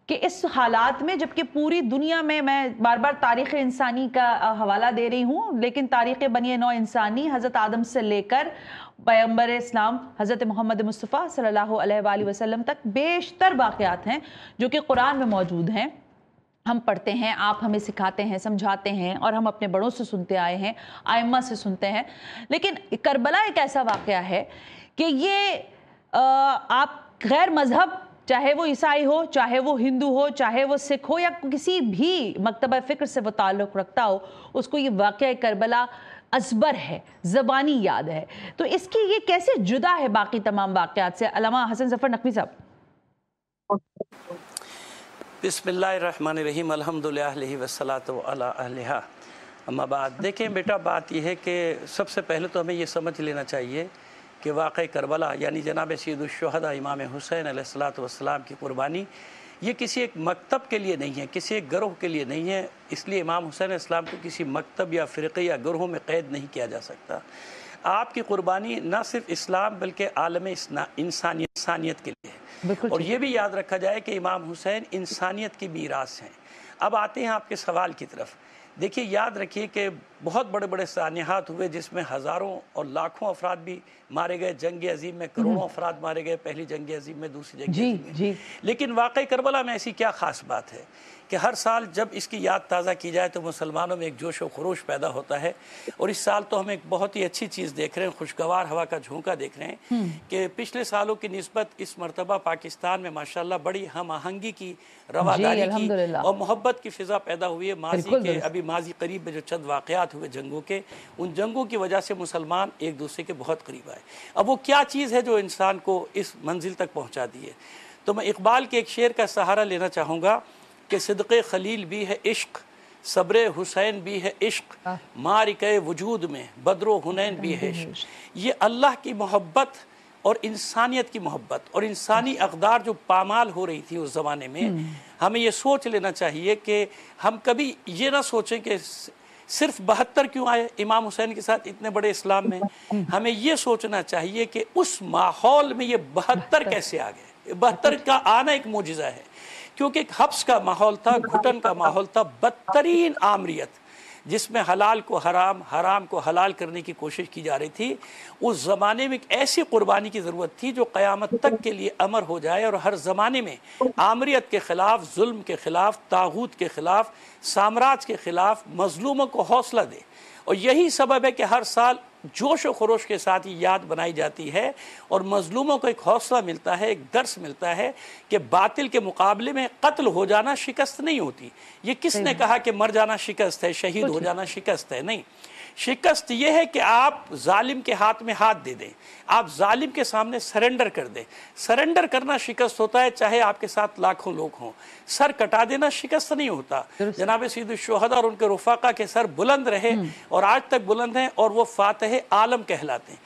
कि इस हालात में, जबकि पूरी दुनिया में, मैं बार बार तारीख़ इंसानी का हवाला दे रही हूँ, लेकिन तारीख़ बनी नौ इंसानी हज़रत आदम से लेकर पैगंबर इस्लाम हज़रत मोहम्मद मुस्तफ़ा सल्लल्लाहु अलैहि वसल्लम तक बेशतर वाक़यात हैं जो कि कुरान में मौजूद हैं। हम पढ़ते हैं, आप हमें सिखाते हैं, समझाते हैं, और हम अपने बड़ों से सुनते आए हैं, आइम्मा से सुनते हैं। लेकिन करबला एक ऐसा वाक़या है कि ये आप गैर मज़हब, चाहे वो ईसाई हो, चाहे वो हिंदू हो, चाहे वो सिख हो, या किसी भी मकतबा फ़िक्र से वो ताल्लुक़ रखता हो, उसको ये वाक़या करबला अज़बर है, ज़बानी याद है। तो इसकी ये कैसे जुदा है बाकी तमाम वाक़यात से? अल्लामा हसन ज़फ़र नक़वी साहब। बिस्मिल्लाहिर्रहमानिर्रहीम अल्हम्दुलिल्लाहि वस्सलातु अला अहलिहा अम्मा बाद। देखें बेटा, बात यह है कि सबसे पहले तो हमें ये समझ लेना चाहिए कि वाक़ई करबला यानी जनाब सैयदुश्शुहदा इमाम हुसैन अलैहिस्सलातु वस्सलाम की कुर्बानी ये किसी एक मकतब के लिए नहीं है, किसी एक गिरोह के लिए नहीं है। इसलिए इमाम हुसैन इस्लाम को किसी मकतब या फ़िरक़े या गिरोह में क़ैद नहीं किया जा सकता। आपकी कुर्बानी न सिर्फ इस्लाम बल्कि आलम इंसानियत के लिए है। और ये भी याद रखा जाए कि इमाम हुसैन इंसानियत की मीरास हैं। अब आते हैं आपके सवाल की तरफ। देखिए, याद रखिए कि बहुत बड़े बड़े सानिहात हुए जिसमें हज़ारों और लाखों अफराद भी मारे गए। जंग अज़ीम में करोड़ों अफराद मारे गए, पहली जंग अज़ीम में, दूसरी जंग अज़ीम में। लेकिन वाक़ई करबला में ऐसी क्या ख़ास बात है कि हर साल जब इसकी याद ताज़ा की जाए तो मुसलमानों में एक जोश व खरोश पैदा होता है। और इस साल तो हम एक बहुत ही अच्छी चीज़ देख रहे हैं, खुशगवार हवा का झोंका देख रहे हैं कि पिछले सालों की निस्बत इस मरतबा पाकिस्तान में माशाल्लाह बड़ी हम आहंगी की, रवादारी की और मोहब्बत की फ़िज़ा पैदा हुई है। माजी के अभी माजी करीब में जो चंद वाक़यात हुए जंगों के, उन जंगों की वजह से मुसलमान एक दूसरे के बहुत करीब आए। अब वो क्या चीज़ है जो इंसान को इस मंजिल तक पहुँचा दी है? तो मैं इकबाल के एक शेर का सहारा लेना चाहूँगा कि सिद्क़े खलील भी है इश्क, सब्र हुसैन भी है इश्क, मारिके वजूद में बद्रो हुनैन भी है इश्क। ये अल्लाह की मोहब्बत और इंसानियत की मोहब्बत और इंसानी अक़दार जो पामाल हो रही थी उस ज़माने में, हमें ये सोच लेना चाहिए कि हम कभी ये ना सोचें कि सिर्फ 72 क्यों आए इमाम हुसैन के साथ इतने बड़े इस्लाम में। हमें ये सोचना चाहिए कि उस माहौल में ये 72 कैसे आ गए। 72 का आना एक मोजिज़ा है, क्योंकि एक हब्स का माहौल था, घुटन का माहौल था, बदतरीन आमरियत जिसमें हलाल को हराम, हराम को हलाल करने की कोशिश की जा रही थी। उस ज़माने में एक ऐसी कुर्बानी की ज़रूरत थी जो क़यामत तक के लिए अमर हो जाए और हर ज़माने में आमरियत के ख़िलाफ़, जुल्म के ख़िलाफ़, तागूत के ख़िलाफ़, साम्राज्य के ख़िलाफ़ मज़लूमों को हौसला दे। और यही सबब है कि हर साल जोश व खरोश के साथ ही याद बनाई जाती है और मज़लूमों को एक हौसला मिलता है, एक दर्स मिलता है कि बातिल के मुकाबले में कत्ल हो जाना शिकस्त नहीं होती। ये किसने कहा कि मर जाना शिकस्त है, शहीद हो जाना शिकस्त है? नहीं, शिकस्त ये है कि आप जालिम के हाथ में हाथ दे दें, आप जालिम के सामने सरेंडर कर दें। सरेंडर करना शिकस्त होता है, चाहे आपके साथ लाखों लोग हों। सर कटा देना शिकस्त नहीं होता। जनाब सैयदुश्शुहदा और उनके रुफ़ाक़ा के सर बुलंद रहे और आज तक बुलंद हैं और वो फ़ातिह आलम कहलाते हैं।